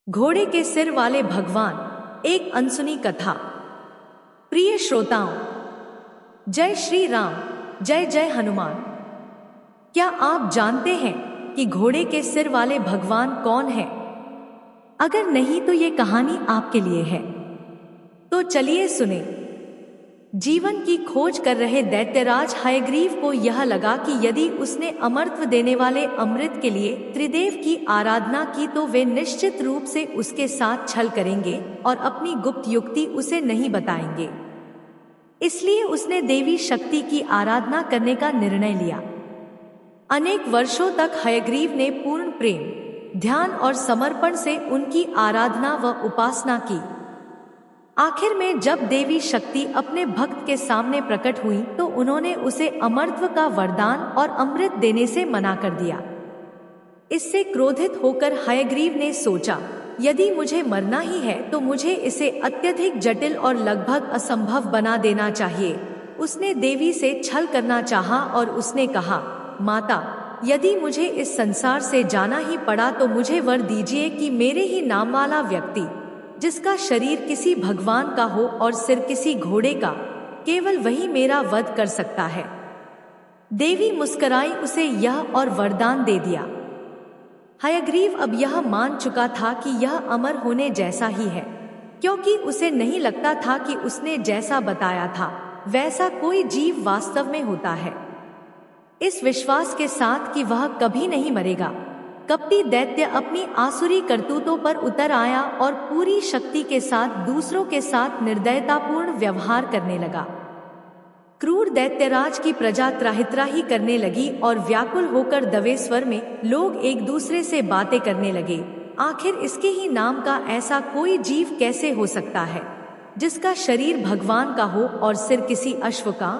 घोड़े के सिर वाले भगवान, एक अनसुनी कथा। प्रिय श्रोताओं, जय श्री राम, जय जय हनुमान। क्या आप जानते हैं कि घोड़े के सिर वाले भगवान कौन है? अगर नहीं तो ये कहानी आपके लिए है। तो चलिए सुने। जीवन की खोज कर रहे दैत्यराज हयग्रीव को यह लगा कि यदि उसने अमरत्व देने वाले अमृत के लिए त्रिदेव की आराधना की तो वे निश्चित रूप से उसके साथ छल करेंगे और अपनी गुप्त युक्ति उसे नहीं बताएंगे। इसलिए उसने देवी शक्ति की आराधना करने का निर्णय लिया। अनेक वर्षों तक हयग्रीव ने पूर्ण प्रेम, ध्यान और समर्पण से उनकी आराधना व उपासना की। आखिर में जब देवी शक्ति अपने भक्त के सामने प्रकट हुई तो उन्होंने उसे अमरत्व का वरदान और अमृत देने से मना कर दिया। इससे क्रोधित होकर हयग्रीव ने सोचा, यदि मुझे मरना ही है तो मुझे इसे अत्यधिक जटिल और लगभग असंभव बना देना चाहिए। उसने देवी से छल करना चाहा और उसने कहा, माता, यदि मुझे इस संसार से जाना ही पड़ा तो मुझे वर दीजिए कि मेरे ही नाम वाला व्यक्ति, जिसका शरीर किसी भगवान का हो और सिर किसी घोड़े का, केवल वही मेरा वध कर सकता है। देवी मुस्कुराई उसे यह और वरदान दे दिया। हयग्रीव अब यह मान चुका था कि यह अमर होने जैसा ही है, क्योंकि उसे नहीं लगता था कि उसने जैसा बताया था वैसा कोई जीव वास्तव में होता है। इस विश्वास के साथ कि वह कभी नहीं मरेगा, कपटी दैत्य अपनी आसुरी करतूतों पर उतर आया और पूरी शक्ति के साथ दूसरों के साथ निर्दयतापूर्ण व्यवहार करने लगा। क्रूर दैत्यराज की प्रजा त्राहि करने लगी और व्याकुल होकर दबे स्वर में लोग एक दूसरे से बातें करने लगे। आखिर इसके ही नाम का ऐसा कोई जीव कैसे हो सकता है जिसका शरीर भगवान का हो और सिर किसी अश्व का?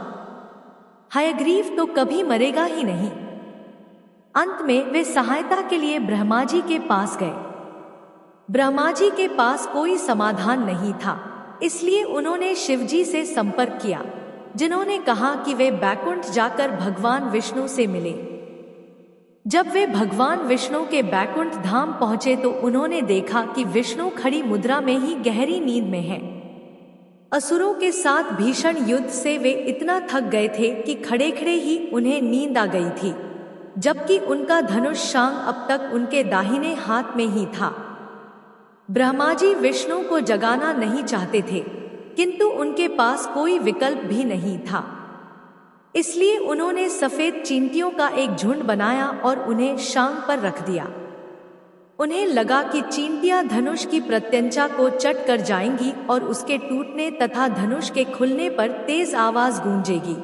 हयग्रीव तो कभी मरेगा ही नहीं। अंत में वे सहायता के लिए ब्रह्मा जी के पास गए। ब्रह्मा जी के पास कोई समाधान नहीं था, इसलिए उन्होंने शिवजी से संपर्क किया, जिन्होंने कहा कि वे बैकुंठ जाकर भगवान विष्णु से मिले। जब वे भगवान विष्णु के बैकुंठ धाम पहुंचे तो उन्होंने देखा कि विष्णु खड़ी मुद्रा में ही गहरी नींद में हैं। असुरों के साथ भीषण युद्ध से वे इतना थक गए थे कि खड़े खड़े ही उन्हें नींद आ गई थी, जबकि उनका धनुष शांग अब तक उनके दाहिने हाथ में ही था। ब्रह्मा जी विष्णु को जगाना नहीं चाहते थे, किंतु उनके पास कोई विकल्प भी नहीं था। इसलिए उन्होंने सफेद चींटियों का एक झुंड बनाया और उन्हें शांग पर रख दिया। उन्हें लगा कि चींटियां धनुष की प्रत्यंचा को चट कर जाएंगी और उसके टूटने तथा धनुष के खुलने पर तेज आवाज गूंजेगी,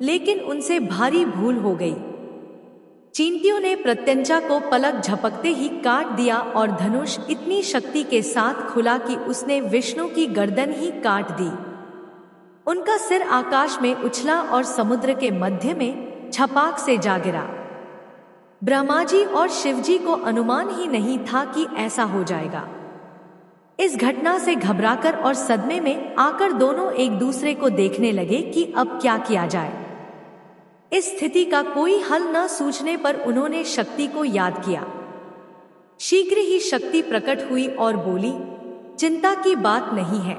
लेकिन उनसे भारी भूल हो गई। चींटियों ने प्रत्यंचा को पलक झपकते ही काट दिया और धनुष इतनी शक्ति के साथ खुला कि उसने विष्णु की गर्दन ही काट दी। उनका सिर आकाश में उछला और समुद्र के मध्य में छपाक से जा गिरा। ब्रह्मा जी और शिवजी को अनुमान ही नहीं था कि ऐसा हो जाएगा। इस घटना से घबराकर और सदमे में आकर दोनों एक दूसरे को देखने लगे कि अब क्या किया जाए। इस स्थिति का कोई हल न सूझने पर उन्होंने शक्ति को याद किया। शीघ्र ही शक्ति प्रकट हुई और बोली, चिंता की बात नहीं है,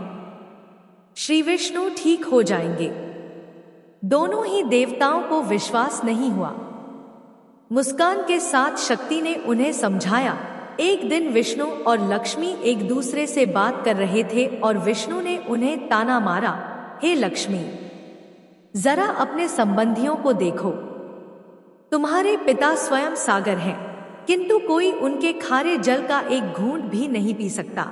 श्री विष्णु ठीक हो जाएंगे। दोनों ही देवताओं को विश्वास नहीं हुआ। मुस्कान के साथ शक्ति ने उन्हें समझाया, एक दिन विष्णु और लक्ष्मी एक दूसरे से बात कर रहे थे और विष्णु ने उन्हें ताना मारा, हे लक्ष्मी, जरा अपने संबंधियों को देखो। तुम्हारे पिता स्वयं सागर हैं, किंतु कोई उनके खारे जल का एक घूंट भी नहीं पी सकता।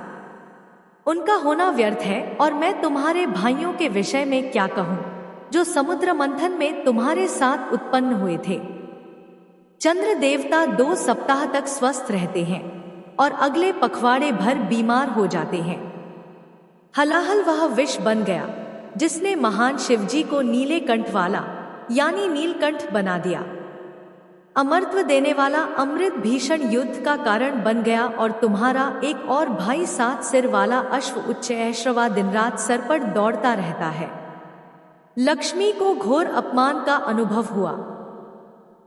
उनका होना व्यर्थ है और मैं तुम्हारे भाइयों के विषय में क्या कहूँ, जो समुद्र मंथन में तुम्हारे साथ उत्पन्न हुए थे। चंद्र देवता 2 सप्ताह तक स्वस्थ रहते हैं और अगले पखवाड़े भर बीमार हो जाते हैं। हलाहल वह विष बन गया जिसने महान शिवजी को नीले कंठ वाला यानी नीलकंठ बना दिया। अमरत्व देने वाला अमृत भीषण युद्ध का कारण बन गया और तुम्हारा एक और भाई 7 सिर वाला अश्व उच्चैश्रवा दिन रात सर पर दौड़ता रहता है। लक्ष्मी को घोर अपमान का अनुभव हुआ।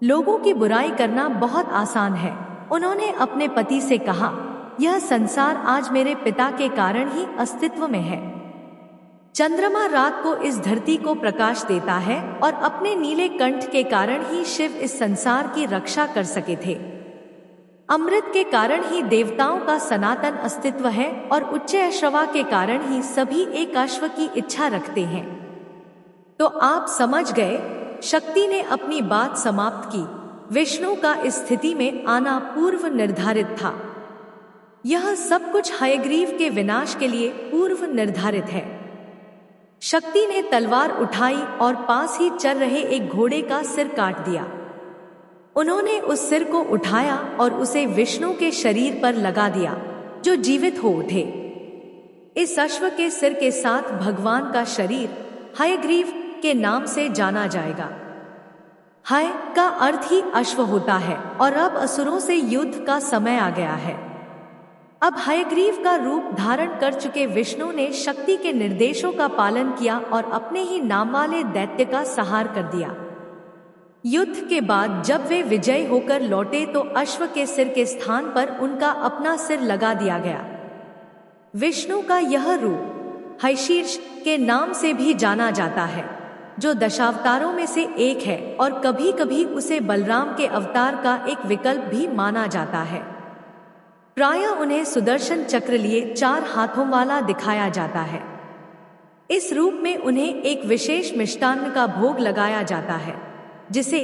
लोगों की बुराई करना बहुत आसान है। उन्होंने अपने पति से कहा, यह संसार आज मेरे पिता के कारण ही अस्तित्व में है। चंद्रमा रात को इस धरती को प्रकाश देता है और अपने नीले कंठ के कारण ही शिव इस संसार की रक्षा कर सके थे। अमृत के कारण ही देवताओं का सनातन अस्तित्व है और उच्च अश्रवा के कारण ही सभी एक अश्व की इच्छा रखते हैं। तो आप समझ गए, शक्ति ने अपनी बात समाप्त की। विष्णु का इस स्थिति में आना पूर्व निर्धारित था। यह सब कुछ हयग्रीव के विनाश के लिए पूर्व निर्धारित है। शक्ति ने तलवार उठाई और पास ही चल रहे एक घोड़े का सिर काट दिया। उन्होंने उस सिर को उठाया और उसे विष्णु के शरीर पर लगा दिया, जो जीवित हो उठे। इस अश्व के सिर के साथ भगवान का शरीर हयग्रीव के नाम से जाना जाएगा। हय का अर्थ ही अश्व होता है और अब असुरों से युद्ध का समय आ गया है। अब हयग्रीव का रूप धारण कर चुके विष्णु ने शक्ति के निर्देशों का पालन किया और अपने ही नाम वाले दैत्य का संहार कर दिया। युद्ध के बाद जब वे विजयी होकर लौटे तो अश्व के सिर के स्थान पर उनका अपना सिर लगा दिया गया। विष्णु का यह रूप हयशीर्ष के नाम से भी जाना जाता है, जो दशावतारों में से एक है और कभी कभी उसे बलराम के अवतार का एक विकल्प भी माना जाता है। प्रायः उन्हें सुदर्शन चक्र लिए 4 हाथों वाला दिखाया जाता है। इस रूप में उन्हें एक विशेष मिष्टान्न का भोग लगाया जाता है, जिसे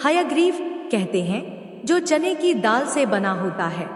हयग्रीव कहते हैं, जो चने की दाल से बना होता है।